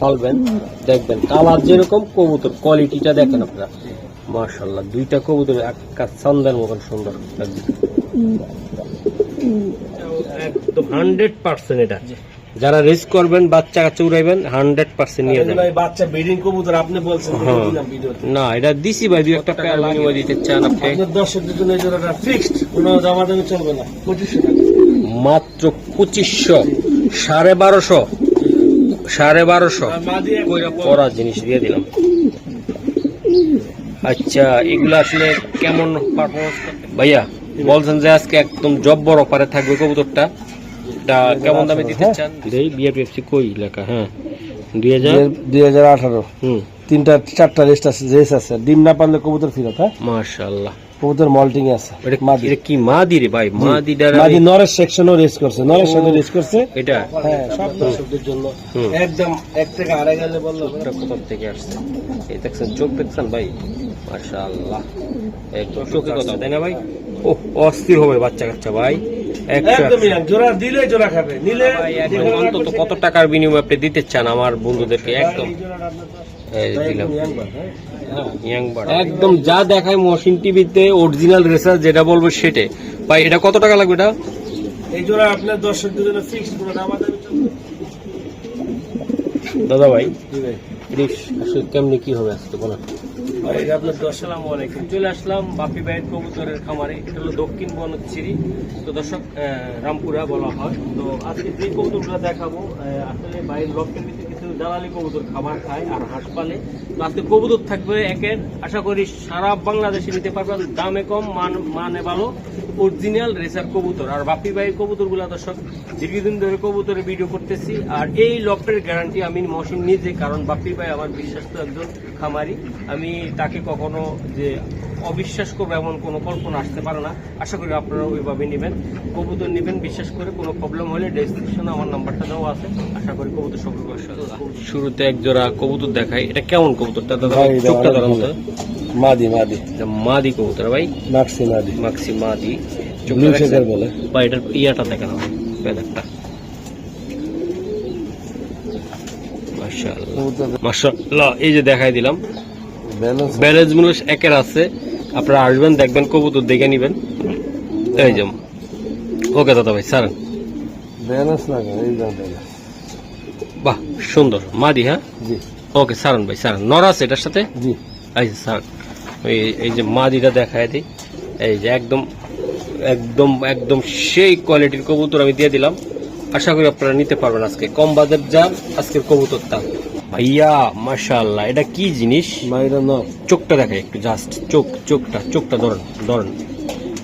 পালবেন, দেখবেন কালার যেরকম কবুতর কোয়ালিটিটা দেখেন আপনারা। মাশাআল্লাহ, দুইটা কবুতর একটা চান্দের মতন সুন্দর একদম 100%। এটা যারা রেস করবেন, বাচ্চা কাচ্চা উড়াইবেন, 100% নিয়ে যাবেন। বাচ্চা ব্রিডিং কবুতর আপনি বলছেন না, এটা দিছি ভাই, দুই একটা টাকা লাগিয়ে দিতে চান আপনি। দর্শকদের জন্য এই জোড়াটা ফিক্সড, কোনো দামাদামি চলবে না, 2500 টাকা মাত্র 2500, 1250, 1250 পরা জিনিস দিয়ে দিলাম। আচ্ছা, এগুলো আসলে কেমন পারফরমেন্স ভাইয়া বলছেন যে আজকে একদম জব্বর অফারে থাকবে কবুতরটা, এটা কেমন দামে দিতে চান? এই বিআরপিএফসি কই লেখা? হ্যাঁ 2018। তিনটা চারটা রেস্ট আছে, রেস আছে, ডিম না পারলে কবুতর ফিরত। হ্যাঁ মাশাআল্লাহ, কবুতর মল্টিং আছে। এটা কি মাদি রে ভাই? মাদি নরেশ সেকশনও রেস করছে, নরেশ সাথে রেস করছে এটা। হ্যাঁ, সব দর্শকদের জন্য একদম 1 থেকে আড়াই গেলে বললো কোথা থেকে আসছে। এই দেখছেন, চোখ দেখছেন ভাই, মাশাআল্লাহ, একদম চোখে কথা, তাই না ভাই? ও অস্থির হবে বাচ্চা কাচ্চা ভাই। জোড়া দিলে জোড়া খাবে, নিলে অন্তত কত টাকার বিনিময়ে আপনি দিতে চান আমার বন্ধুদেরকে? একদম একদম যা দেখায় মহসিন টিভিতে অরিজিনাল রেসার যেটা বলবো সেটাই ভাই। এটা কত টাকা লাগবে? এটা এই জোড়া আপনার দর্শকদের জন্য ফিক্সড, কোনো দামাদামি চলবে দাদা ভাই। আসলে কেমনি কি হবে আজকে বলেন? আসসালামু আলাইকুম। চলে আসলাম বাপি ভাইয়ের কবুতরের খামারে। এটা হলো দক্ষিণ বনশ্রী, তো দর্শক রামপুরা বলা হয়। তো আজকে যে কবুতরগুলো দেখাবো, আসলে বাইরের লক্ষ্যের ভিতরে কিছু দালালি কবুতর খাবার খায় আর হাঁস পালে। তো আজকে কবুতর থাকবে একের, আশা করি সারা বাংলাদেশে নিতে পারবেন, দামে কম, মানে ভালো, অরিজিনাল রেসার কবুতর। আর বাপি ভাইয়ের কবুতরগুলো দর্শক দীর্ঘদিন ধরে কবুতরের ভিডিও করতেছি, আর এই লকটের গ্যারান্টি আমি মহসিন নিজে, কারণ বাপি ভাই আমার বিশ্বাস্ত একজন খামারি। আমি তাকে কখনো যে অবিশ্বাস করবো এমন কোনো কল্পনা আসতে পারে না। আশা করি আপনারা ওইভাবে নেবেন, কবুতর নেবেন বিশ্বাস করে। কোনো প্রবলেম হলে ডেসক্রিপশনে আমার নাম্বারটা দেওয়া আছে, আশা করি কবুতর সকল। শুরুতে এক জোড়া কবুতর দেখাই। এটা কেমন কবুতরটা দাদা? চোখটা ধরান তো। মাদি কবুতর ভাই, মাক্সি মাদি বলে ভাই। এটার ইয়াটা দেখেন, পেদারটা মাশাআল্লাহ। এই যে দেখাই দিলাম, ব্যালেন্স মূল্য একের আছে। আপনারা আসবেন, দেখবেন, কবুতর দেখে নিবেন। এই যে ওকে দাদা ভাই, সারেন। বাহ, সুন্দর মাদি। হ্যাঁ ওকে, সারেন ভাই, সারেন। নর আছে এটার সাথে? সারেন। এই যে মাদিটা দেখায় দিই। এই যে একদম একদম একদম সেই কোয়ালিটির কবুতর আমি দিয়ে দিলাম। আশা করি আপনারা নিতে পারবেন আজকে কম বাজেট যান আজকের কবুতরটা ভাইয়া। মাশাআল্লাহ, এটা কি জিনিস? চোখটা দেখাই একটু, জাস্ট চোখটা ধরেন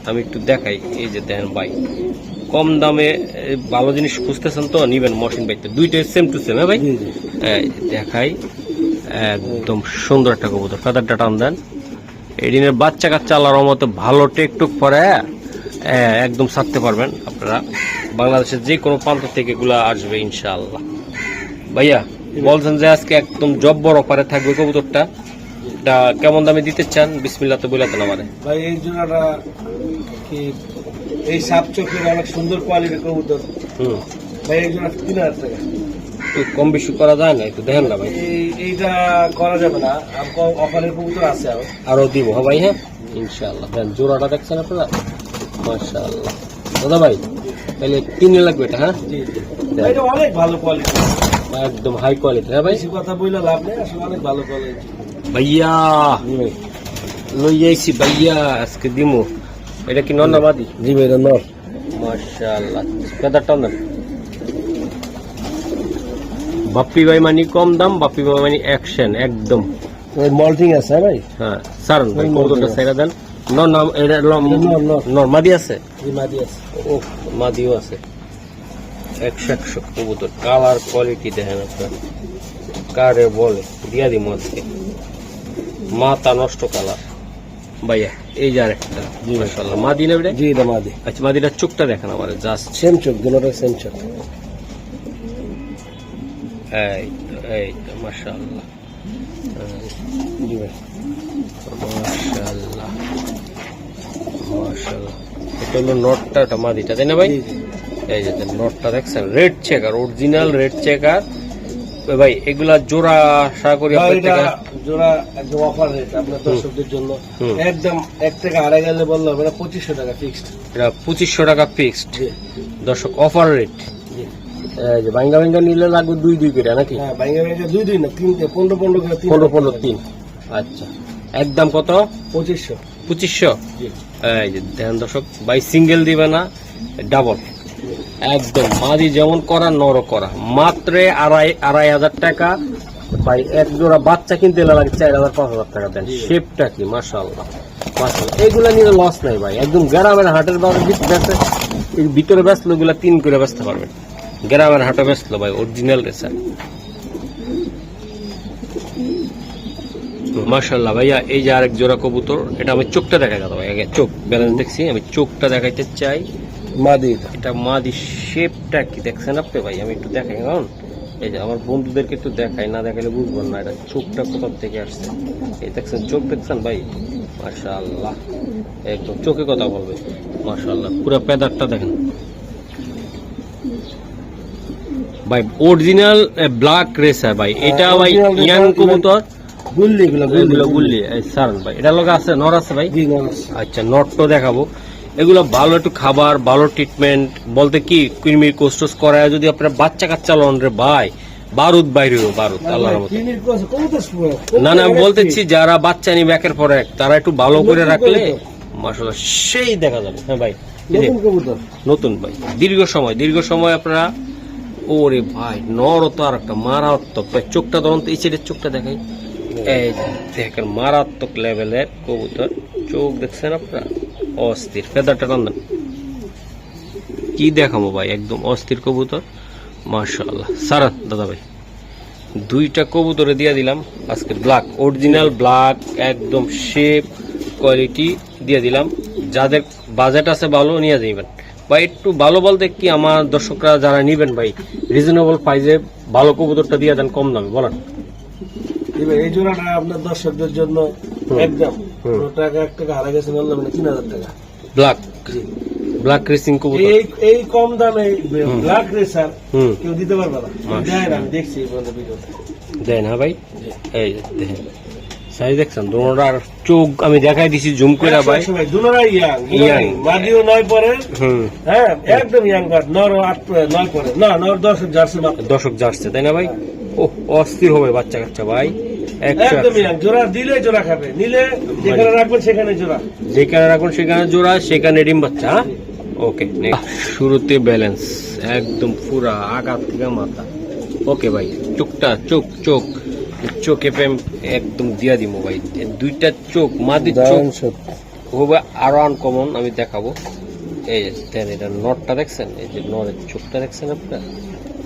আমি একটু দেখাই। এই যে দেন ভাই, কম দামে ভালো জিনিস খুঁজতেছেন তো নিবেন মহসিন ভাই। দুইটাই সেম টু সেম। হ্যাঁ ভাই, দেখাই একদম সুন্দর একটা কবুতর। ফেদারটা টান দেন। এদিনের বাচ্চা কাচ্চা আল্লাহর রহমতে ভালো টেকটুক পরে একদম ছাড়তে পারবেন আপনারা। বাংলাদেশের যে কোনো প্রান্ত থেকে এগুলা আসবে ইনশাআল্লাহ। ভাইয়া বলছেন যে আজকে একদম জব্বর অফারে থাকবে কবুতরটা, এটা কেমন দামে দিতে চান? বিসমিল্লাহ তো বলে দেন আমারে ভাই। এই জোড়াটা কি, এই সাপ চোখের অনেক সুন্দর কোয়ালিটির কবুতর ভাই। এই জোড়া 3000 টাকা। একটু কম বেশি করা যায় না? একটু দেখেন না ভাই। এইটা করা যাবে না, অফারের কবুতর আছে আরো দিব। হ্যাঁ ভাই, হ্যাঁ ইনশাআল্লাহ। দেন জোড়াটা দেখছেন আপনারা, মাশাআল্লাহ। দাদা ভাই তাহলে 3 লাগবে এটা? হ্যাঁ এটা অনেক ভালো কোয়ালিটি, একদম হাই কোয়ালিটি। হ্যাঁ ভাই, বেশি কথা বললে লাভ নেই, আসলে অনেক ভালো কোয়ালিটি ভাইয়া। লই যাইছি ভাইয়া, আজকে দিমু। এটা কি নর না মাদি? জি ভাই, এটা নর। মাশাআল্লাহ, ফেদারটা না। বাপ্পি ভাই মানে কম দাম, বাপ্পি ভাই মানে অ্যাকশন একদম। মল্টিং আছে ভাই। হ্যাঁ সারন ভাই, কবুতরটা ছেড়ে দেন। নর নাম এটা নর মাদি আছে? মাদি আছে। ও মাদিও আছে। 100 কবুতর, কালার কোয়ালিটি দেখেন আপনার, কারে বলে দিয়া দিমু আজকে। মাথা নষ্ট কালার ভাইয়া। এই যে আরেকটা, মাশাআল্লাহ, মাদি না এটা? জি এটা মাদি। আচ্ছা, মাদিটার চোখটা দেখেন আমার, জাস্ট সেম চোখ, দুটোটা সেম চোখ। এই তো মাশাআল্লাহ, জি ভাই, মাশাআল্লাহ মাশাআল্লাহ। এটা হলো নটটা, এটা মাদিটা, তাই না ভাই? এই যে নটটা দেখছেন, red checker, original red checker, ভাই এগুলা জোড়া আশা করি ভাই, আপনার এটা থেকে জোড়া একদম অফার রেট আপনার দর্শকদের জন্য। হুম। একদম 1 টাকা আড়াই গেলে বললাম এটা 2500 টাকা ফিক্সড। এটা 2500 টাকা ফিক্সড জি দর্শক, অফার রেট। জি। এই যে ভাঙ্গা ভাঙ্গা নিলে লাগবে 2 করে নাকি? হ্যাঁ, ভাঙে ভাঙে 2 না 3 15 করে 15 3। আচ্ছা, একদম কত? 2500। 2500। জি এই যে দেখেন দর্শক, ভাই সিঙ্গেল দিবে না, ডাবল একদম মাদি যেমন করা নর করা, মাত্র 2,500 টাকা। ভাই এক জোড়া বাচ্চা কিনতে লাগে 4,000-5,000 টাকা দেন। শেপটা কি মাশাআল্লাহ মাশাআল্লাহ, এগুলা নিয়ে লস নাই ভাই। একদম গ্রামের হাটের ভিতরে বেচলো এগুলা 3 করে বেচতে পারবেন। গ্রামের হাটে বেচলো ভাই অরিজিনাল রেসার। মাশাআল্লাহ ভাইয়া, এই যে আরেক জোড়া কবুতর, এটা আমি চোখটা দেখাই দাও ভাই। আগে চোখ ব্যালেন্স দেখছি, আমি চোখটা দেখাইতে চাই। মাদি এটা মাদি, শেপটা কি দেখছেন আপনি ভাই? আমি একটু দেখাই, কারণ এই যে আমার বন্ধুদেরকে একটু দেখাই, না দেখাইলে বুঝবেন না এটা চোখটা কোথা থেকে আসছে। এই দেখছেন চোখ, দেখছেন ভাই? মাশাআল্লাহ, একদম চোখে কথা বলবে। মাশাআল্লাহ, পুরো পেদারটা দেখেন ভাই, অরিজিনাল ব্ল্যাক রেসার ভাই। এটা ভাই original ইয়াং racer, কবুতর, গুল্লি এগুলো এগুলো গুল্লি। এই সারন ভাই, এটা লগে আছে, নর আছে ভাই? জি নরস। আচ্ছা, নটটো দেখাবো। এগুলো ভালো একটু খাবার, ভালো ট্রিটমেন্ট, বলতে কি কৃমির কোস্টোস করায় যদি আপনার বাচ্চা কাচ্চা লন রে ভাই, বারুদ বাইরে বারুদ আল্লাহর মতো। না না, আমি বলতেছি যারা বাচ্চা নিবে একের পর এক, তারা একটু ভালো করে রাখলে মাশাআল্লাহ সেই দেখা যাবে। হ্যাঁ ভাই, এই যে নতুন কবুতর। নতুন ভাই, দীর্ঘ সময় আপনারা। ওরে ভাই, নর তো আর একটা মারাত্মক ভাই। চোখটা ধরুন তো, এই সাইডের চোখটা দেখাই। এই যে দেখেন মারাত্মক লেভেলের কবুতর, চোখ দেখছেন আপনারা, অস্থির। ফেদারটা টান কি দেখাবো ভাই, একদম অস্থির কবুতর মাশাআল্লাহ। সারা দাদা ভাই, 2টা কবুতরে দিয়ে দিলাম আজকে ব্ল্যাক, অরিজিনাল ব্ল্যাক, একদম শেপ কোয়ালিটি দিয়ে দিলাম। যাদের বাজেট আছে ভালো নিয়ে যাইবেন ভাই। একটু ভালো বলতে কি, আমার দর্শকরা যারা নিবেন ভাই, রিজনেবল প্রাইসে ভালো কবুতরটা দিয়ে দেন কম দামে, বলেন। এই জোড়াটা আপনার দর্শকদের জন্য একদম টাকা 1 টাকা হারা গেছে বললাম না 3000 টাকা। ব্ল্যাক রেসিং কবুতর এই কম দামে ব্ল্যাক রেসার হুম কেউ দিতে পারবে না। মাশাআল্লাহ। দেন, আমি দেখছি এই পর্যন্ত ভিডিওতে। দেন। হ্যাঁ ভাই, এই যে দেখেন সাইজ দেখছেন, দুটোর চোখ আমি দেখাই দিছি জুম করে ভাই। দুনোরাই ইয়াং, Young। মাদিও 9 পরে। হুম, হ্যাঁ, একদম ইয়াং বাট। নর 9 পরে না, নর 10 জার্সি মাত্র। দর্শক যাচ্ছে তাই না ভাই? ও অস্থির হবে বাচ্চা কাচ্চা ভাই, একদম ইয়াং। জোড়া দিলে জোড়া খাবে, নিলে যেখানে রাখবেন সেখানে জোড়া। যেখানে রাখুন সেখানে জোড়া, সেখানে ডিম বাচ্চা। হ্যাঁ? ওকে, শুরুতে ব্যালেন্স একদম পুরা আগা থেকে মাথা। ওকে ভাই, চোখটা চোখে প্রেম একদম দিয়া দিব ভাই। 2টা চোখ, মাদির চোখ হবে আরো আনকমন, আমি দেখাবো। এই যে দেন, এটা নটটা দেখছেন, এই যে নরের চোখটা দেখছেন আপনার,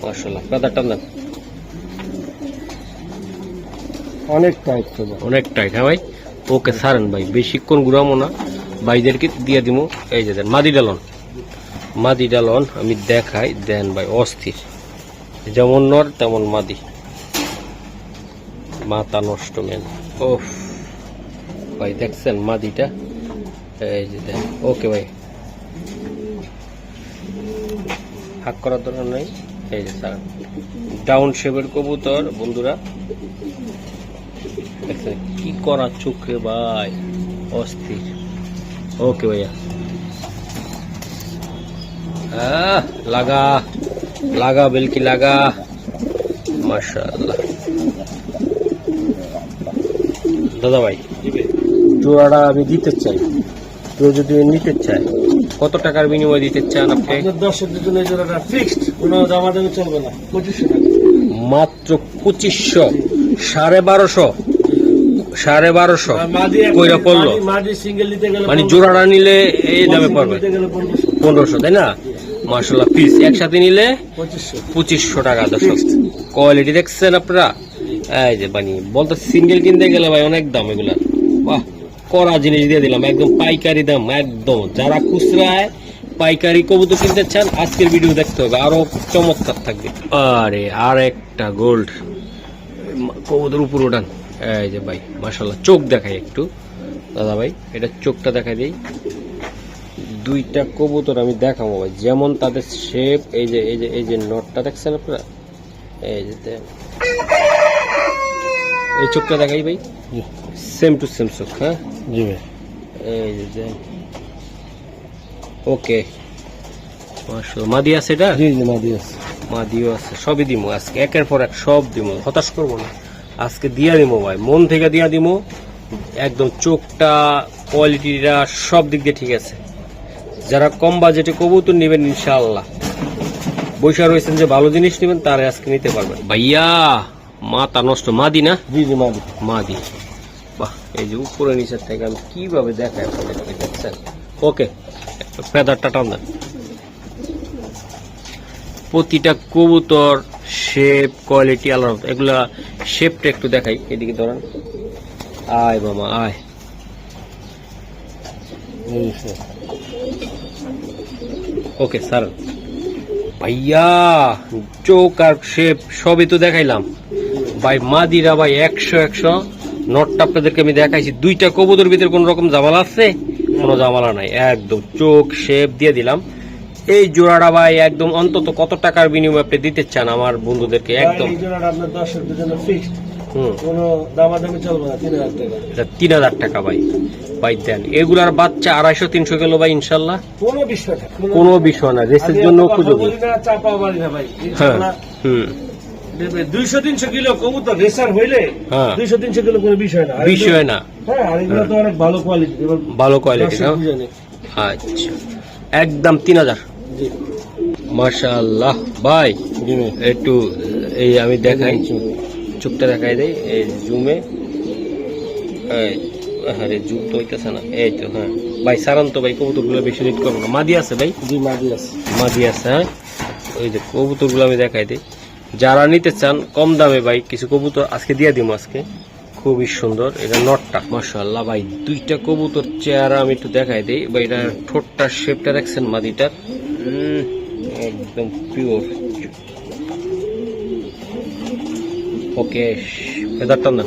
মাশাআল্লাহ। পেদারটা না অনেক টাইট তো। অনেক টাইট। হ্যাঁ ভাই, ওকে সারেন ভাই, বেশিক্ষণ ঘুরাবো না, ভাইদেরকে দিয়ে দিব। এই যে দেন মাদি ডালন আমি দেখাই, দেন ভাই অস্থির, যেমন নর তেমন মাদি, মাথা নষ্ট মেন। ওফ ভাই, দেখছেন মাদিটা? এই যে দেন। ওকে ভাই, হাক করার দরকার নাই। এই যে স্যার, ডাউন শেপের কবুতর বন্ধুরা, দেখছেন কি করা চোখে ভাই, অস্থির। ওকে ভাইয়া, লাগা বেলকি লাগা, মাশাআল্লাহ। দাদা ভাই, জোড়াটা আমি দিতে চাই, কেউ যদি নিতে চায় কত টাকার বিনিময় দিতে চান আপনি? আপনার দর্শকদের জন্য এই জোড়াটা ফিক্সড, কোনো দামাদামি চলবে না, 2500 টাকা মাত্র। 2500, 1250, 1250 কইরা পড়লো। মাদি সিঙ্গেল নিতে গেলে মানে জোড়াটা নিলে এই দামে পড়বে নিতে গেলে 1500। 1500, তাই না? মাশাআল্লাহ, পিস একসাথে নিলে 2500 টাকা। দর্শক, কোয়ালিটি দেখছেন আপনারা? এই যে বানি বলতে সিঙ্গেল কিনতে গেলে ভাই অনেক দাম এগুলা। বাহ, করা জিনিস দিয়ে দিলাম, একদম পাইকারি দাম একদম। যারা খুচরায় পাইকারি কবুতর কিনতে চান, আজকের ভিডিও দেখতে হবে, আরো চমৎকার থাকবে। আরে আর একটা গোল্ড কবুতর উপর ওঠান। এই যে ভাই মাশাআল্লাহ, চোখ দেখাই একটু দাদা ভাই, এটা চোখটা দেখাই দেই। 2টা কবুতর আমি দেখাবো ভাই, যেমন তাদের শেপ। এই যে নটটা দেখছেন আপনারা? এই যে চোখটা দেখাই ভাই, জি সেম টু সেম চোখ। হ্যাঁ, জি ভাই। এই যে ওকে, মাশাআল্লাহ। মাদি আছে এটা? জি জি মাদি আছে। মাদিও আছে, সবই দিমো আজকে, একের পর এক সব দিমো, হতাশ করবো না আজকে, দিয়া দিমো ভাই, মন থেকে দিয়া দিমো একদম। চোখটা, কোয়ালিটিটা সব দিক দিয়ে ঠিক আছে। যারা কম বাজেটে কবুতর নেবেন ইনশাআল্লাহ, বৈশা রয়েছেন যে ভালো জিনিস নেবেন, তারা আজকে নিতে পারবেন। ভাইয়া মাথা নষ্ট, মাদি না? জি জি মাদি। মাদি, বাহ। এই যে উপরে নিচের থেকে আমি কিভাবে দেখাই আপনাদেরকে, দেখছেন? ওকে, ফেদারটা টান দেন। প্রতিটা কবুতর শেপ, কোয়ালিটি আলাদা। এগুলা শেপটা একটু দেখাই, এদিকে ধরেন। আয় মামা আয়। Okay sir. ভাইয়া চোখ আর শেপ সবই তো দেখাইলাম ভাই। মাদিরা ভাই 100 নটটা আপনাদেরকে আমি দেখাইছি। দুইটা কবুতর ভিতরে কোন রকম জামালা আছে? কোনো জামালা নাই, একদম চোখ শেপ দিয়ে দিলাম। এই জোড়াটা ভাই একদম অন্তত কত টাকার বিনিময়ে আপনি দিতে চান আমার বন্ধুদেরকে? একদম এই জোড়াটা আপনার দর্শকদের জন্য ফিক্সড, কোনো দামাদামি চলবে না, 3000 টাকা। এটা 3000 টাকা ভাই। ভাই দেন, এগুলার বাচ্চা 250-300 কিলো ভাই ইনশাল্লাহ, কোনো বিষয় না, কোনো বিষয় না, রেসের জন্য উপযোগী। চাপা বাড়ি না ভাই। হ্যাঁ, হুম, 200-300 কিলো কবুতর রেসার হইলে হ্যাঁ 200-300 কিলো কোনো বিষয় না। বিষয় না। হ্যাঁ, আর এগুলো তো অনেক ভালো কোয়ালিটি, ভালো কোয়ালিটি না? আচ্ছা, একদম 3000। জি মাশাআল্লাহ ভাই। জি ভাই। একটু এই আমি দেখাই, চোখটা দেখাই দেই, এই জুমে। আরে জুম তো হইতেছে না, এই তো। হ্যাঁ ভাই, সারান তো ভাই, কবুতরগুলো বেশি রেট করবো না। মাদি আছে ভাই? জি মাদি আছে। মাদি আছে। হ্যাঁ, ওই যে কবুতরগুলো আমি দেখাই দিই, যারা নিতে চান কম দামে ভাই কিছু কবুতর আজকে দিয়ে দিব আজকে, খুবই সুন্দর। এটা নটটা মাশাআল্লাহ ভাই, দুইটা কবুতর চেহারা আমি একটু দেখাই দিই ভাই। এটা ঠোঁটটার শেপটা দেখছেন মাদিটার, একদম পিওর। ওকে, ফেদারটা না,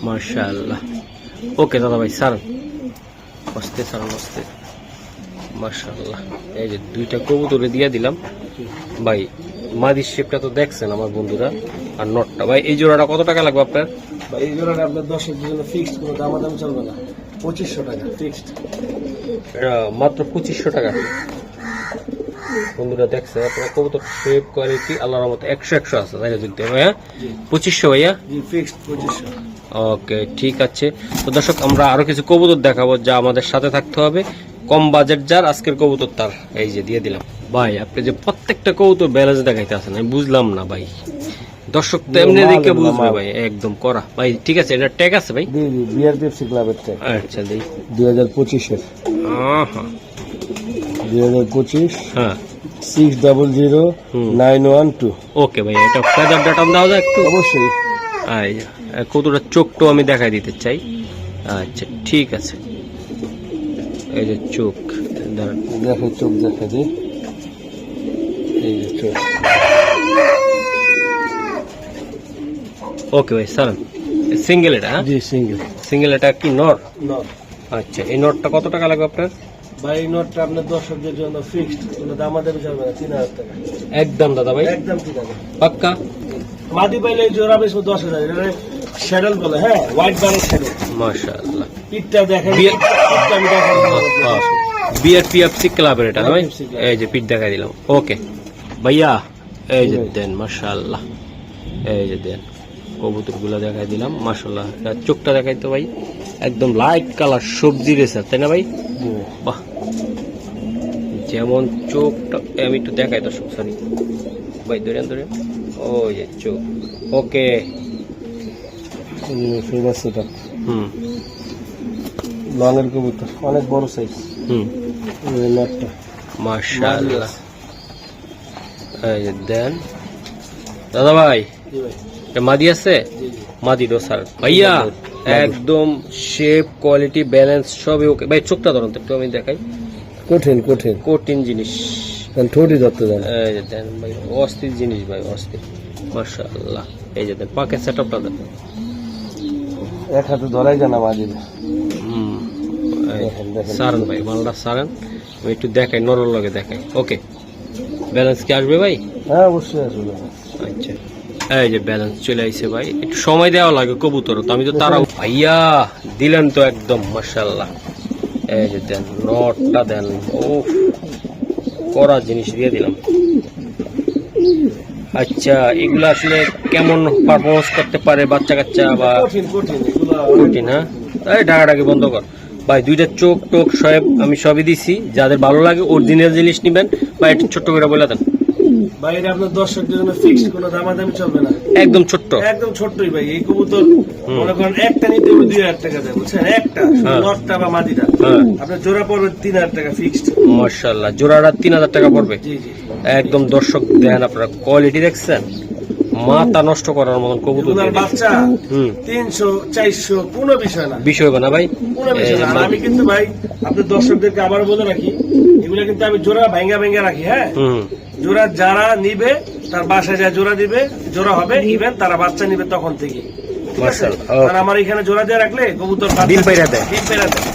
মাশাআল্লাহ। ওকে দাদা ভাই, সারান আস্তে, সারান আস্তে। মাশাআল্লাহ, এই যে দুইটা কবুতরে দিয়ে দিলাম ভাই। মাদির শেপটা তো দেখছেন আমার বন্ধুরা, আর নটটা ভাই। এই জোড়াটা কত টাকা লাগবে আপনার? ভাই এই জোড়াটা আপনার দর্শকদের জন্য ফিক্সড, কোনো দামাদামি চলবে না, 2500 টাকা ফিক্সড। মাত্র 2500 টাকা। বন্ধুরা দেখছে আপনার কবুতর শেপ, কোয়ালিটি আল্লাহর রহমতে 100 আছে, তাই দিতে হবে। হ্যাঁ, 2500 ভাইয়া। জি ফিক্সড 2500। ওকে, ঠিক আছে। তো দর্শক, আমরা আরো কিছু কবুতর দেখাবো, যা আমাদের সাথে থাকতে হবে। কম বাজেট যার, আজকের কবুতর তার। এই যে দিয়ে দিলাম ভাই। আপনি যে প্রত্যেকটা কবুতর ব্যালেন্স দেখাইতে আছেন, আমি বুঝলাম না ভাই। দর্শক তো এমনি দেখে বুঝবে ভাই, একদম করা ভাই। ঠিক আছে, এটা ট্যাগ আছে ভাই? জি জি, বিআর পেপসি ক্লাবের ট্যাগ। আচ্ছা দেই। 2025 এর। হ্যাঁ 2025 হ্যাঁ 600912। ওকে ভাই, এটা ফেদার ডাটা দাও যা একটু। অবশ্যই। কতটা চোখটাও আমি দেখাই দিতে চাই। আচ্ছা ঠিক আছে, এই যে চোখ দাঁড়ান, দেখো চোখ দেখা দিই, এই যে চোখ। ওকে ভাই, সারান। সিঙ্গেল এটা? হ্যাঁ জি সিঙ্গেল। সিঙ্গেল এটা কি নর? নট। আচ্ছা, এই নটটা কত টাকা লাগবে আপনার? ভাই এই নোটটা আপনার দর্শকদের জন্য ফিক্সড, কোনো দামাদামি চলবে না, 3000 টাকা একদম দাদা ভাই, একদম 3000 পাক্কা। মাদি পাইলে এই জোড়া বেশ 10,000। এটা শ্যাডল বলে, হ্যাঁ হোয়াইট বারের শ্যাডল। মাশাআল্লাহ, পিঠটা দেখেন, বিয়ে- পিঠটা আমি দেখাই দিলাম। বিআরপিএফসি ক্লাবের এটা ভাই। BRPFC club. এই যে পিঠ দেখাই দিলাম। ওকে ভাইয়া, এই যে দেন, মাশাআল্লাহ। এই যে দেন, কবুতর গুলা দেখাই দিলাম মাশাআল্লাহ। চোখটা দেখাই তো ভাই, একদম লাইট কালার সবজি রেসার, তাই না ভাই? বাহ, যেমন চোখটা আমি একটু দেখাই দর্শক, সরি ভাই, ধরেন ধরেন, ওই যে চোখ। ওকে, ফেমাস সেটা হুম লংয়ের কবুতর, অনেক বড় সাইজ। হুম, এই নোটটা মাশাআল্লাহ। এই যে দেন দাদা ভাই, জি ভাই। এটা মাদি আছে? জি জি মাদি ডোসার ভাইয়া, একদম শেপ, কোয়ালিটি, ব্যালেন্স সবই ওকে ভাই। চোখটা ধরুন তো একটু, আমি দেখাই। কঠিন কঠিন কঠিন জিনিস, ঠোঁটই ধরতে দেন। এই যে দেন ভাই, অস্থির জিনিস ভাই, অস্থির মাশাআল্লাহ। এই যে দেন, পাকের সেটআপটা দেন। এক হাতে ধরাই জানা মাঝে। হুম, এই দেখেন, দেখেন। সারেন ভাই, মালটা সারেন, আমি একটু দেখাই, নরল লগে দেখাই। ওকে ব্যালেন্স কি আসবে ভাই? হ্যাঁ অবশ্যই আসবে। আচ্ছা এই যে ব্যালেন্স চলে আইছে ভাই, একটু সময় দেওয়া লাগে কবুতর তো, আমি তো তারাও ভাইয়া দিলেন তো একদম মাশাআল্লাহ। এই যে দেন নটটা দেন, ও করা জিনিস দিয়ে দিলাম। আচ্ছা এগুলো আসলে কেমন পারফরমেন্স করতে পারে বাচ্চা কাচ্চা বা কঠিন? হ্যাঁ এই ডাকাডাকি বন্ধ কর ভাই, দুইটা চোখ টোক সব আমি সবই দিছি, যাদের ভালো লাগে অরিজিনাল জিনিস নিবেন বা একটু ছোট্ট করে বলে দেন। ভাই এটা আপনার দর্শকদের জন্য ফিক্সড, কোনো দামাদামি চলবে না, একদম ছোট্ট, একদম ছোট্টই ভাই। এই কবুতর মনে করেন একটা নিতে হবে 2000 টাকা দেয়, বুঝছেন? একটা নটটা বা মাদিটা আপনার জোড়া পড়বে 3000 টাকা ফিক্সড। মাশাআল্লাহ জোড়াটা 3000 টাকা পড়বে। জি জি একদম দর্শক দেখেন, আপনারা কোয়ালিটি দেখছেন, মাথা নষ্ট করার মতন কবুতর। এগুলার বাচ্চা 300 400 কোনো বিষয় না, বিষয় হবে না ভাই, কোনো বিষয় না। আর আমি কিন্তু ভাই আপনার দর্শকদেরকে আবার বলে রাখি, এগুলা কিন্তু আমি জোড়া ভাঙ্গা ভাঙ্গা রাখি। হ্যাঁ জোড়া যারা নিবে তার বাসায় যায় জোড়া দিবে, জোড়া হবে ইভেন তারা বাচ্চা নিবে তখন থেকে। আর আমার এখানে জোড়া দিয়ে রাখলে কবুতর ডিম পেড়া দেয়, ডিম পেড়া দেয়।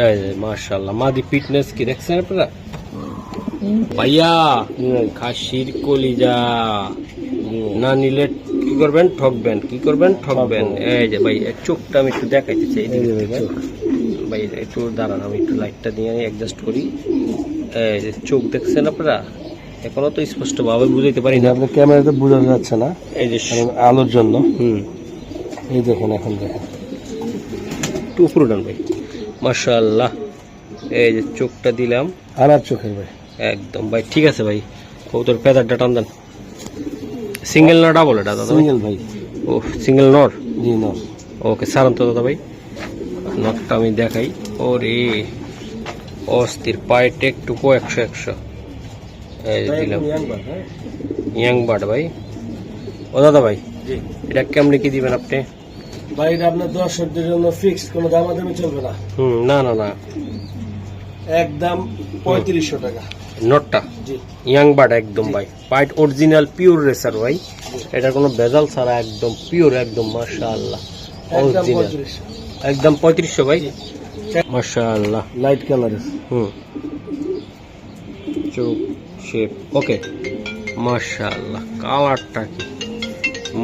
এই যে মাশাআল্লাহ মাদি ফিটনেস কি দেখছেন আপনারা ভাইয়া? খাসির কলিজা না নিলে কি করবেন? ঠকবেন। কি করবেন? ঠকবেন। এই যে ভাই চোখটা আমি একটু দেখাইতে চাই ভাই, একটু দাঁড়ান, আমি একটু লাইটটা দিয়ে অ্যাডজাস্ট করি। এই যে চোখ দেখছেন আপনারা, এখনো তো স্পষ্ট ভাবে বুঝাইতে পারি না, আপনার ক্যামেরাতে বোঝা যাচ্ছে না এই যে আলোর জন্য। এই দেখুন, এখন দেখেন একটু উপরে ডান ভাই, মাশাআল্লাহ। এই যে চোখটা দিলাম, আনার চোখের ভাই একদম ভাই ঠিক আছে ভাই। কবুতর পেদারটা টান দেন। সিঙ্গেল না ডাবল এটা দাদা? সিঙ্গেল ভাই। ও সিঙ্গেল নর? জি নর। ওকে সারান তো দাদা ভাই, নটটা আমি দেখাই। ওরে অস্থির, পায়ে টেকটুকু 100 এই যে দিলাম। ইয়াং বার্ড ভাই। ও দাদা ভাই এটা কেমনি কি দিবেন আপনি? ভাই এটা আপনার দর্শকদের জন্য ফিক্সড, কোনো দামাদামি চলবে না। না না না, একদম 3500 টাকা নটটা জি। ইয়াং বার্ড একদম ভাই, পাইট অরিজিনাল পিওর রেসার ভাই, এটা কোনো ভেজাল ছাড়া একদম পিওর, একদম মাশাআল্লাহ অরিজিনাল, একদম 3500 ভাই মাশাআল্লাহ। লাইট কালার চোখ শেপ ওকে মাশাআল্লাহ। কালারটা কি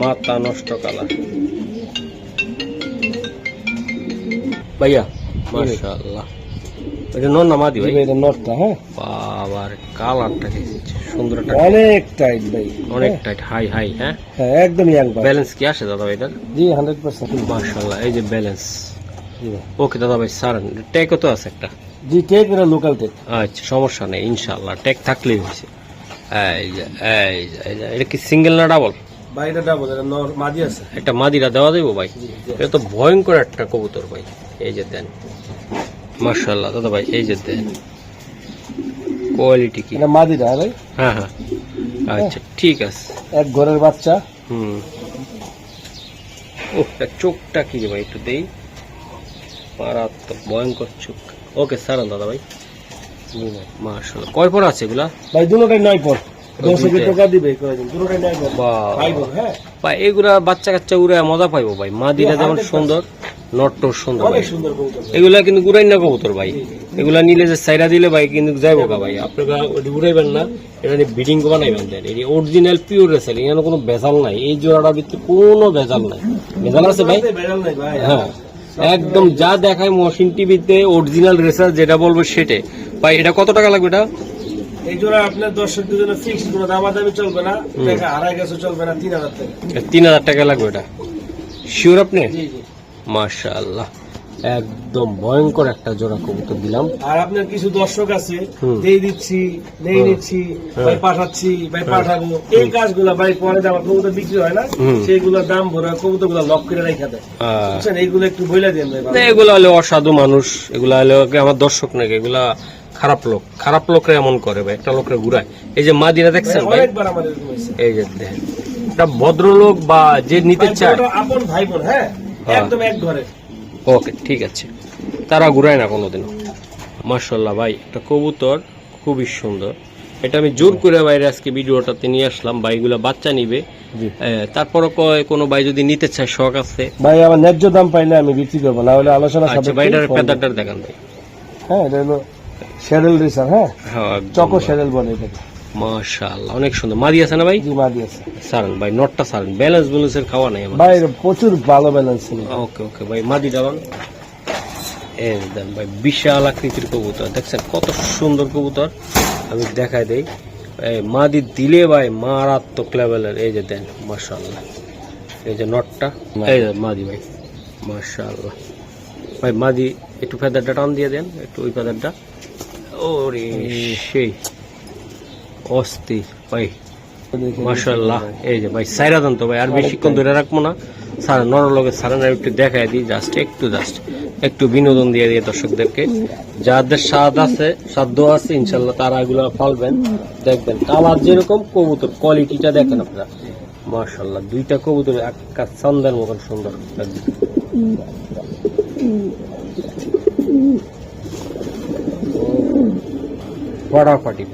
মাথা নষ্ট কালার ভাইয়া, মাশাআল্লাহ। এটা নর না মাদি ভাই? এটা নটটা। হ্যাঁ বাবার কালারটা কি সুন্দর, অনেক টাইট ভাই, অনেক টাইট, হাই হাই। হ্যাঁ হ্যাঁ একদম ইয়াং ভাই। ব্যালেন্স কি আসে দাদা ভাই? জি 100% মাশাআল্লাহ। এই যে ব্যালেন্স ওকে দাদা ভাই সারান। ট্যাগও তো আছে একটা? জি টেক, এটা লোকাল টেক। আচ্ছা সমস্যা নেই ইনশাআল্লাহ, ট্যাগ থাকলেই হয়েছে। এই যে এটা কি সিঙ্গেল না ডাবল? ভাই এটা ডাবল, এটা নর মাদি আছে। একটা মাদিরা দেওয়া দেবো ভাই? এটা তো ভয়ঙ্কর একটা কবুতর ভাই। এই যে দেন মাশাআল্লাহ দাদা ভাই, এই যে দেন কোয়ালিটি কি। এটা মাদিরা ভাই? হ্যাঁ হ্যাঁ আচ্ছা ঠিক আছে। এক ঘরের বাচ্চা। চোখটা কি রে ভাই, একটু দেই, মারাত্মক ভয়ঙ্কর চোখ। ওকে সারান দাদা ভাই। মাশাআল্লাহ কয় পর আছে এগুলা? ভাই দুটোটাই 9 পর, 10 টাকা দিবে কয়দিন, দুটোটাই 9 পর। হ্যাঁ ভাই এগুলা বাচ্চা কাচ্চা উড়ে মজা পাইবো ভাই। মাদিরা যেমন সুন্দর, নটও সুন্দর ভাই। এগুলা কিন্তু গুড়াই না কবুতর ভাই, এগুলা নিলে যে সাইরা দিলে ভাই কিন্তু যাইবো গা ভাই। আপনারা উড়াইবেন না, এটা নিয়ে ব্রিডিং বানাইবেন দেন। এটি অরিজিনাল পিওর রেসার, এখানে কোনো ভেজাল নাই। এই জোড়াটার ভিতরে কোনো ভেজাল নাই। ভেজাল আছে ভাই? হ্যাঁ একদম যা দেখায় মশিন টিভিতে অরিজিনাল রেসার যেটা বলবো সেটাই ভাই। এটা কত টাকা লাগবে? এটা এই জোড়া আপনার দর্শকদের জন্য ফিক্সড, কোনো দামাদামি চলবে না, টাকা হারাই গেছে চলবে না, 3000 টাকা। 3000 টাকা লাগবে এটা শিওর আপনি? জি জি মাশাআল্লাহ একদম ভয়ঙ্কর একটা জোড়া কবুতর দিলাম। আর আপনার কিছু দর্শক আছে দিয়ে দিচ্ছি, নেই নিচ্ছি, ভাই পাঠাচ্ছি, ভাই পাঠাবো, এই কাজগুলো ভাই পরে আমার কবুতর বিক্রি হয় না, সেইগুলোর দাম ভরে কবুতর গুলো লক করে রেখে দেয়, বুঝছেন? এইগুলো একটু বইলা দেন ভাই। এগুলো হলো অসাধু মানুষ, এগুলা হলো আমার দর্শক নাকি, এগুলা খারাপ লোক, খারাপ লোকরা এমন করে ভাই, একটা লোকরা ঘুরায়। এই যে মাদিরা দেখছেন ভাই, অনেকবার আমার এরকম হয়েছে। এই যে দেখেন একটা ভদ্রলোক বা যে নিতে চায়, আপন ভাই বোন, হ্যাঁ একদম এক ঘরে। ওকে ঠিক আছে, তারা ঘুরায় না কোনোদিনও। মাশাআল্লাহ ভাই একটা কবুতর খুবই সুন্দর। এটা আমি জোর করে বাইরে আজকে ভিডিওটাতে নিয়ে আসলাম। ভাইগুলা বাচ্চা নিবে, তারপরে কোনো ভাই যদি নিতে চায় শখ আছে ভাই, আমার ন্যায্য দাম পাইলে আমি বিক্রি করবো, না হলে আলোচনা। আচ্ছা ভাই এটার পেদারটার দেখান ভাই। হ্যাঁ এটা হলো শ্যাডেল রেসার, হ্যাঁ হ্যাঁ চকো শ্যাডেল বলে এটাকে। মাশাআল্লাহ, অনেক সুন্দর। মাদি আছে না ভাই? জি মাদি আছে। সারেন ভাই, নটটা সারেন, ব্যালেন্সের খাওয়া নাই আমার ভাই প্রচুর ভালো ব্যালেন্স। ওকে ওকে ভাই, মাদি ডালান। এই দেন ভাই, বিশাল আকৃতির কবুতর, দেখছেন কত সুন্দর কবুতর। আমি দেখাই দেই, এই মাদি দিলে ভাই মারাত্মক লেভেলের। এই যে দেন, মাশাআল্লাহ। এই যে নটটা, এই যে মাদি ভাই, মাশাআল্লাহ। ভাই মাদি একটু ফেদারটা টান দিয়ে দেন, একটু ওই ফেদারটা। ওরে সেই অস্থির ভাই, মাশাআল্লাহ। এই যে ভাই সাইরা দেন তো ভাই, আর বেশিক্ষণ ধরে রাখবো না। স্যার নরলগে সারেন, একটু দেখাই দিই, একটু বিনোদন দিয়ে দিয়ে দর্শকদেরকে। যাদের সাধ্য আছে ইনশাল্লাহ তারা এগুলো পালবেন। দেখবেন কালার যেরকম, কবুতর কোয়ালিটিটা দেখেন আপনারা, মাশাআল্লাহ। দুইটা কবুতর একটা চান্দের মতন সুন্দর।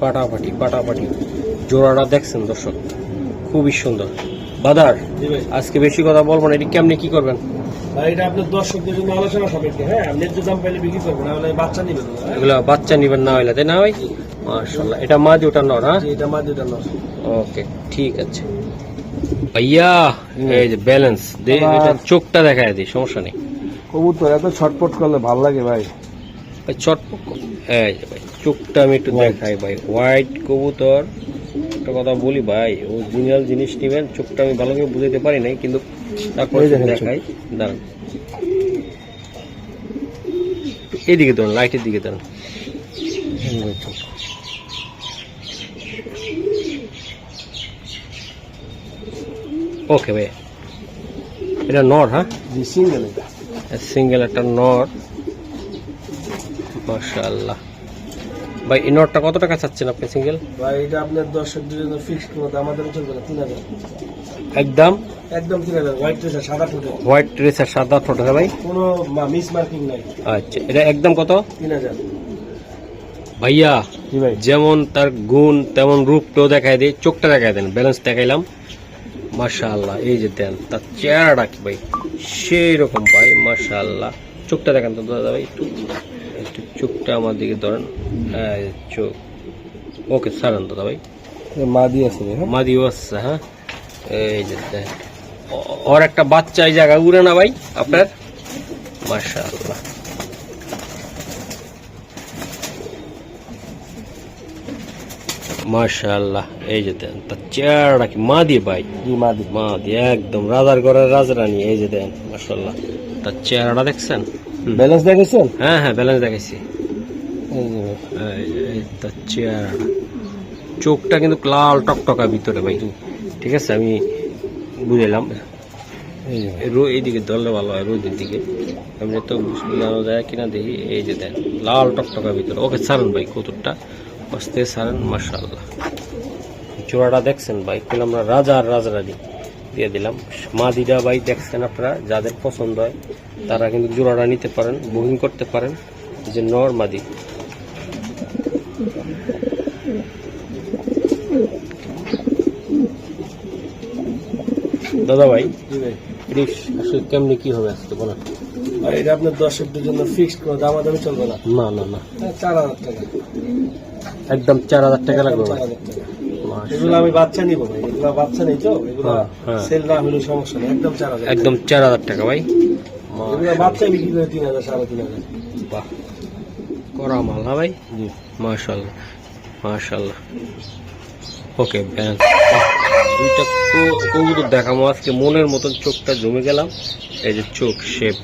পাটাপাটি জোড়াটা দেখছেন দর্শক, খুবই সুন্দর। বাদার আজকে বেশি কথা বলবো না, এটি কেমনি কি করবেন? এটা আপনার দর্শকদের জন্য আলোচনা সাপেক্ষে, হ্যাঁ ন্যায্য দাম পাইলে বিক্রি করবেন, নাহলে বাচ্চা নিবেন। এগুলো বাচ্চা নিবেন না হইলে, তাই না ভাই? মাশাআল্লাহ। এটা মাদি, ওটা নর? হ্যাঁ এটা মাদি, ওটা নর। ওকে ঠিক আছে ভাইয়া। এই যে ব্যালেন্স, এটা চোখটা দেখায় দিই, সমস্যা নেই। কবুতর এত ছটপট করলে ভালো লাগে ভাই। ভাই চটপট, এই যে ভাই চোখটা আমি একটু দেখাই ভাই। হোয়াইট কবুতর, একটা কথা বলি ভাই, অরিজিনাল জিনিস নিবেন। চোখটা আমি ভালো করে বুঝাতে পারি নাই, কিন্তু তারপরে দেখাই। দাঁড়ান, এইদিকে ধরুন, লাইটের দিকে ধরুন। ওকে ভাই, এটা নর? হ্যাঁ সিঙ্গেল, সিঙ্গেল একটা নর, মাশাআল্লাহ। ভাই এই নটটা কত টাকা চাচ্ছেন আপনি সিঙ্গেল? ভাই এটা আপনার দর্শকদের জন্য ফিক্সড করে আমাদের চলবে না, 3000 একদম 3000। হোয়াইট রেসার সাদা ঠোঁটে, হোয়াইট রেসার সাদা ঠোঁটে ভাই, কোনো মিস মার্কিং নাই। আচ্ছা, এটা একদম কত? 3000 ভাইয়া। জি ভাই, যেমন তার গুণ তেমন রূপটাও দেখাই দেয়, চোখটা দেখাই দেন, ব্যালেন্স দেখাইলাম, মাশাআল্লাহ। এই যে দেন তার চেহারাটা কি ভাই, সেই রকম ভাই, মাশাআল্লাহ। চোখটা দেখেন তো দাদা ভাই, একটু একটু চোখটা আমার দিকে ধরেন, চোখ। ওকে সারান দাদা ভাই, মাদি আছে, মাদিও আছে। হ্যাঁ এই যে দেন, ওর একটা বাচ্চা এই জায়গায় উড়ে না ভাই আপনার, মাশাআল্লাহ। মাশাআল্লাহ। এই যে দেন তার চেহারাটা কি, মাদি ভাই, মাদি একদম রাজার ঘরের রাজরানী। এই যে দেন, মাশাআল্লাহ, তার চেহারাটা দেখছেন? ব্যালেন্স দেখেছেন? হ্যাঁ হ্যাঁ ব্যালেন্স দেখাইছি। তার চেহারাটা, চোখটা কিন্তু লাল টকটকা ভিতরে ভাই, ঠিক আছে, আমি বুঝলাম। এইদিকে ধরলে ভালো হয়, রোদের দিকে, এমনি তো জানো যায় কিনা দেখি। এই যে দেন লাল টকটকা ভিতরে। ওকে সারেন ভাই, কতটা আস্তে সারেন, মাশাআল্লাহ। জোড়াটা দেখছেন ভাই, কিন্তু আমরা রাজা আর রাজরানী দিয়ে দিলাম। মাদিটা ভাই দেখছেন আপনারা, যাদের পছন্দ হয় তারা কিন্তু জোড়াটা নিতে পারেন, বুকিং করতে পারেন। যে নর মাদি, দাদা ভাই আসলে কেমনি কি হবে আজকে বলেন? এটা আপনার দর্শকদের জন্য ফিক্সড করে দামাদামি চলবে না। না না না, 4000 টাকা, একদম 4000 টাকা লাগবে। 4000 টাকা। এগুলো আমি বাচ্চা নিবো ভাই, এগুলো বাচ্চা নেই তো, এগুলো সেল না হলে সমস্যা নেই, একদম 4000, একদম 4000 টাকা ভাই। এগুলো বাচ্চা বিক্রি করে 3000, 3500। বাহ, করা মাল না ভাই? জি মাশাআল্লাহ, মাশাআল্লাহ। ওকে ব্যালেন্স, দুইটা কবুতর দেখাবো আজকে, মনের মতন। চোখটা জমে গেলাম, এই যে চোখ শেপ।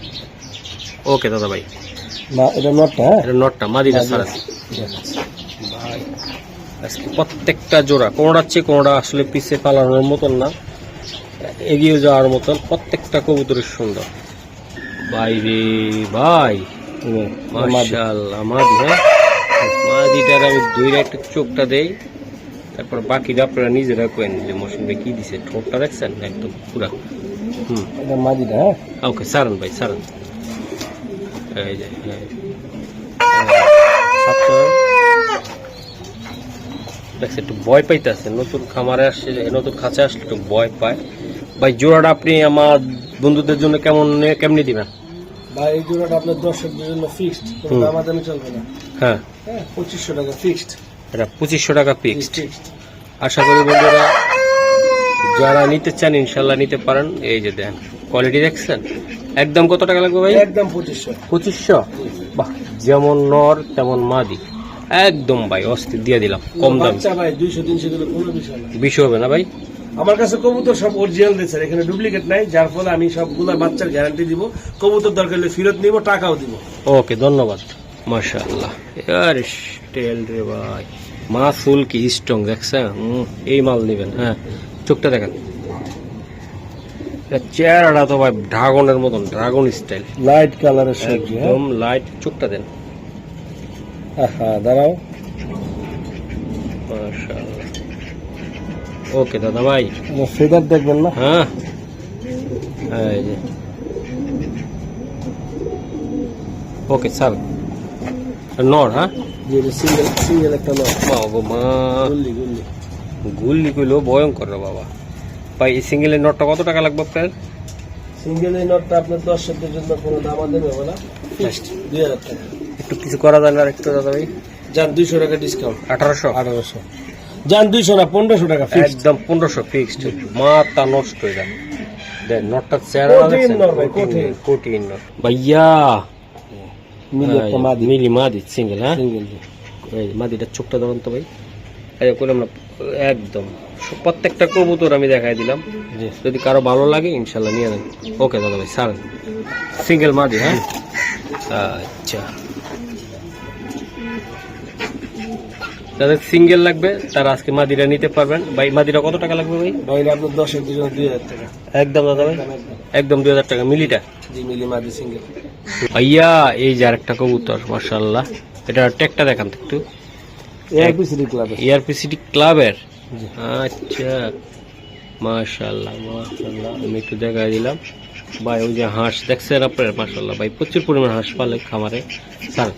ওকে দাদা ভাই, এটা নটটা, এটা নটটা, মাদিটা সারা ভাই। আজকে প্রত্যেকটা জোড়া, কোনোটা চেয়ে কোনোটা আসলে পিছে পালানোর মতন না, এগিয়ে যাওয়ার মতন। প্রত্যেকটা কবুতরের সুন্দর ভাই রে ভাই, মাশাআল্লাহ। মাদি, হ্যাঁ মাদিটার আমি দুইটা একটু চোখটা দেই, তারপর বাকিটা আপনারা নিজেরা কেন যে মৌসুমে কি দিছে। ঠোঁটটা দেখছেন একদম পুরা। মাদিটা, ওকে সারান ভাই, সারান। এই যে দেখছে একটু ভয় পাইতেছে, নতুন খামারে আসছে, নতুন খাঁচে আসলে একটু ভয় পায় ভাই। জোড়াটা আপনি আমার বন্ধুদের জন্য কেমনি দিবেন? ভাই এই জোড়াটা আপনার দর্শকদের জন্য ফিক্সড, কোনো দামাদামি চলবে না। হ্যাঁ, হ্যাঁ 2500 টাকা ফিক্সড। এটা 2500 টাকা ফিক্সড। ফিক্সড। আশা করি বন্ধুরা যারা নিতে চান ইনশাল্লাহ নিতে পারেন। এই যে দেন কোয়ালিটি দেখছেন। একদম কত টাকা লাগবে ভাই? একদম 2500। 2500। বাহ, যেমন নর তেমন মাদি, একদম ভাই অস্থির দিয়ে দিলাম কম দাম। বাচ্চা ভাই 200-300 কিলো কোনো বিষয় না। বেশি হবে না ভাই? আমার কাছে কবুতর সব অরিজিনাল দিচ্ছে, এখানে ডুপ্লিকেট নাই, যার ফলে আমি সবগুলা বাচ্চার গ্যারান্টি দিব। কবুতর দরকার হলে ফেরত নিব, টাকাও দিব। ওকে, ধন্যবাদ। মাশাআল্লাহ, আরে স্টেল রে ভাই, মাসুল কি স্ট্রং দেখছেন। এই মাল নেবেন। হ্যাঁ, চোখটা দেখেন, চেহারাটা তো ভাই ড্রাগনের মতন, ড্রাগন স্টাইল, লাইট কালারের সবজি। একদম লাইট। চোখটা দেন। হ্যাঁ দাঁড়াও। মাশাআল্লাহ। ওকে দাদা ভাই, ফেদার দেখবেন না? হ্যাঁ, এই যে ওকে স্যার। নর? হ্যাঁ, সিঙ্গেল একটা নয়। বাবা মা, গুল্লি গুল্লি গুল্লি কইলো ভয়ঙ্কর রে বাবা। ভাই এই সিঙ্গেলের নটটা কত টাকা লাগবে আপনার? সিঙ্গেল এই নটটা আপনার দর্শকদের জন্য কোনো দামাদামি হবে না, ফিক্সড 2000 টাকা। একটু কিছু করা যায় না আর একটু দাদা ভাই? যান 200 টাকা ডিসকাউন্ট। 1800। যান 200 না 1500 টাকা ফিক্সড। একদম 1500 ফিক্সড। মাথা নষ্ট হয়ে যাবে। দেন নটটা চেহারা কঠিন দেখছেন? নর ভাই, কঠিন। কঠিন নর ভাইয়া। মিলি একটা মাদি। মিলি মাদি সিঙ্গেল। হ্যাঁ, সিঙ্গেল। এই মাদিটার চোখটা ধরুন তো ভাই। এই করলাম না একদম, প্রত্যেকটা কবুতর আমি দেখাই দিলাম। যদি কারো ভালো লাগে ইনশাল্লাহ নিয়ে নেন। ওকে দাদা ভাই, সার সিঙ্গেল মাদি। হ্যাঁ, আচ্ছা, যাদের সিঙ্গেল লাগবে তারা আজকে মাদিরা নিতে পারবেন। ভাই মাদিরা কত টাকা লাগবে ভাই? ভাই আপনার দর্শকদের জন্য 2000 টাকা। একদম দাদা ভাই, একদম 2000 টাকা মিলিটা। জি মিলি মাদি সিঙ্গেল। ভাইয়া এই যে আরেকটা কবুতর, মাশাআল্লাহ। এটা ট্যাগটা দেখান তো একটু। ARPCD club. এআরপিসিডি ক্লাবের। আচ্ছা, মাশাআল্লাহ মাশাআল্লাহ। আমি একটু দেখাই দিলাম ভাই। ওই যে হাঁস দেখছেন আপনার, মাশাআল্লাহ ভাই, প্রচুর পরিমাণ হাঁস পালে খামারে। স্যার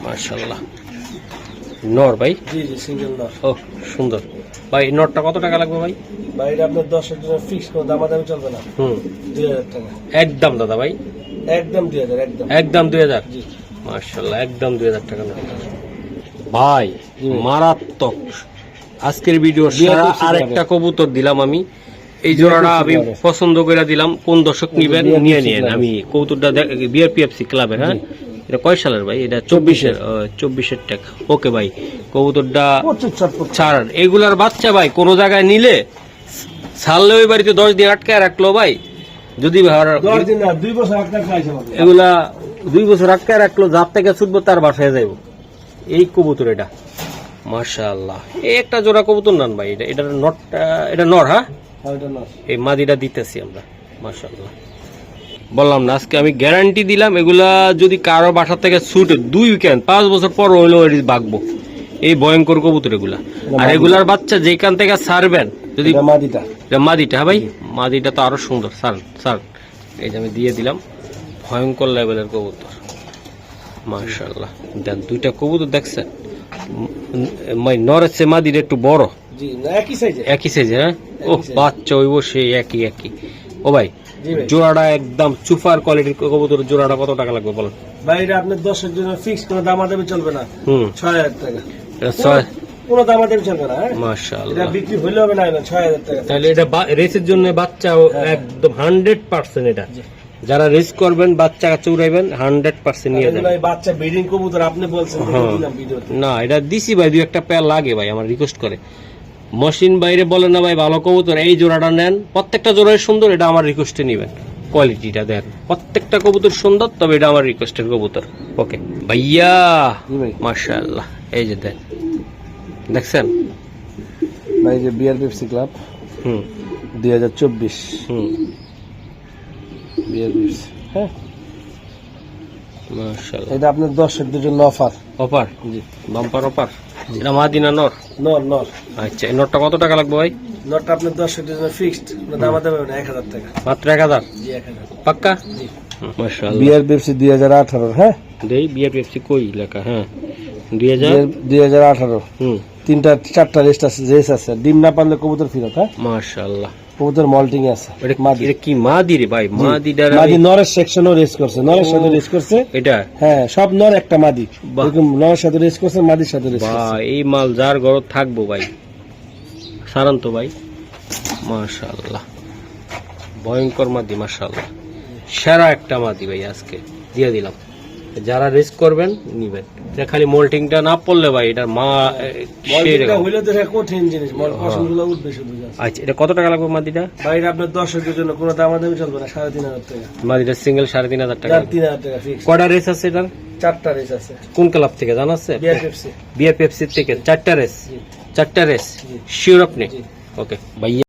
মাশাআল্লাহ, নর ভাই? জি জি সিঙ্গেল নর। ও সুন্দর ভাই। নরটা কত টাকা লাগবে ভাই? ভাই এটা আপনার দর্শকদের জন্য ফিক্স, কোনো দামাদামি চলবে না। 2000 টাকা একদম দাদা ভাই, একদম 2000। একদম 2000। জি মাশাআল্লাহ, একদম 2000 টাকা ভাই। মারাত্মক আজকের ভিডিও সারা আরেকটা কবুতর দিলাম আমি। এই জোড়াটা আমি পছন্দ করে দিলাম। কোন দর্শক নিবেন নিয়ে নিন। আমি কবুতরটা বিআরপিএফসি ক্লাবের। হ্যাঁ, এটা কয় সালের ভাই? এটা 24-এর। 24-এর টাকা। ওকে ভাই, কবুতরটা ছাড়। এগুলার বাচ্চা ভাই কোন জায়গায় নিলে ছাড়লে ওই বাড়িতে 10 দিন আটকায় রাখলো ভাই। যদি 10 দিন না 2 বছর আটকায় খাইছে এগুলা 2 বছর আটকায় রাখলো, যার থেকে ছুটবো তার বাসায় যাইব। এই কবুতর এটা, মাশাআল্লাহ। এই একটা জোড়া কবুতর নান ভাই। এটা নটটা, এটা নর? হ্যাঁ, এই মাদিটা দিতেছি আমরা। মাশাআল্লাহ, বললাম না আজকে আমি গ্যারান্টি দিলাম। এগুলা যদি কারো বাসা থেকে ছুটে 2 উইকেন্ড 5 বছর পর হইলেও বাগবো। এই ভয়ঙ্কর কবুতর এগুলা। আর এগুলার বাচ্চা যেখান থেকে ছাড়বেন, যদি মাদিটা। হ্যাঁ ভাই, মাদিটা তো আরো সুন্দর। স্যার এই যে আমি দিয়ে দিলাম, ভয়ঙ্কর লেভেলের কবুতর। মাশাআল্লাহ, দেন দুইটা কবুতর দেখছেন। নরের চেয়ে মাদির একটু বড়। জি না, একই সাইজে। একই সাইজে? হ্যাঁ, ও বাচ্চা হইব সেই একই। ও ভাই, জোড়াটা একদম সুপার কোয়ালিটির কবুতর। জোড়াটা কত টাকা লাগবে বলেন? ভাই এটা আপনার 10-এর জন্য ফিক্স, কোনো দামাদামি চলবে না। 6000 টাকা। এটা কোনো দামাদামি চলবে না। মাশাআল্লাহ, এটা বিক্রি হইলে হবে না 6000 টাকা। তাহলে এটা রেসের জন্য বাচ্চা একদম 100%। এটা যারা রেস করবেন, বাচ্চা চৌড়াইবেন, 100% নিয়ে যাবেন। বাচ্চা ব্রিডিং কবুতর আপনি বলছেন, দিলাম ভিডিওতে। না, এটা দিছি ভাই, 2-1টা পেয়ার লাগে ভাই, আমার রিকোয়েস্ট করে। মশিন বাইরে বলে না ভাই ভালো কবুতর, এই জোড়াটা নেন। প্রত্যেকটা জোড়াই সুন্দর, এটা আমার রিকোয়েস্টে নিবেন। কোয়ালিটিটা দেন, প্রত্যেকটা কবুতর সুন্দর, তবে এটা আমার রিকোয়েস্টের কবুতর। ওকে ভাইয়া, মাশাআল্লাহ। এই যে দেন, দেখছেন ভাই যে বিআরপিএফসি ক্লাব 2024। বিআরপিএফসি। হ্যাঁ, মাশাআল্লাহ। এটা আপনার দর্শকদের জন্য অফার। অফার? জি, বাম্পার অফার। এটা মাদিনা নর? নর। আচ্ছা, এই নরটা কত টাকা লাগবে ভাই? নরটা আপনার দর্শকদের জন্য ফিক্সড, দামাদামি হবে না, 1000 টাকা। মাত্র 1000? জি 1000 পাক্কা। জি মাশাআল্লাহ। বিআরপিএফসি 2018। হ্যাঁ, দেই বিআরপিএফসি কই লেখা? হ্যাঁ, 2018। 3-4টা রেস আছে। ডিম না পারলে কবুতর ফেরত। হ্যাঁ, মাশাআল্লাহ। কবুতর মল্টিং আছে এটা কি মাদি রে ভাই? মাদিটার মাদি নরের সেকশনও রেস করছে, নরের সাথে রেস করছে এটা। হ্যাঁ সব নর একটা মাদি, বাহ। এরকম নরের সাথে রেস করছে, মাদির সাথে রেস বা করছে। এই মাল যার ঘর থাকবো ভাই, সারান তো ভাই। মাশাআল্লাহ, ভয়ঙ্কর মাদি, মাশাআল্লাহ, সেরা একটা মাদি ভাই আজকে দিয়ে দিলাম। যারা রিস্ক করবেন নিবেন, এটা খালি মোল্টিংটা না পড়লে ভাই এটা মা মল্টিংটা হইলে তো এটা কঠিন জিনিস, পশমগুলো উঠবে শুধু just। আচ্ছা, এটা কত টাকা লাগবে মাদিটা? ভাই এটা আপনার দর্শকের জন্য কোনো দামাদামি চলবে না, 3,500 টাকা, মাদিটা সিঙ্গেল 3,500 টাকা। 3,000 টাকা ফিক্স। কয়টা রেস আছে এটার? 4টা রেস আছে। কোন ক্লাব থেকে জানা আছে? বিআরপিএফসি। বিএফএফসি থেকে 4টা রেস। জি। 4টা রেস জি। শিওর আপনি? জি। ওকে ভাই।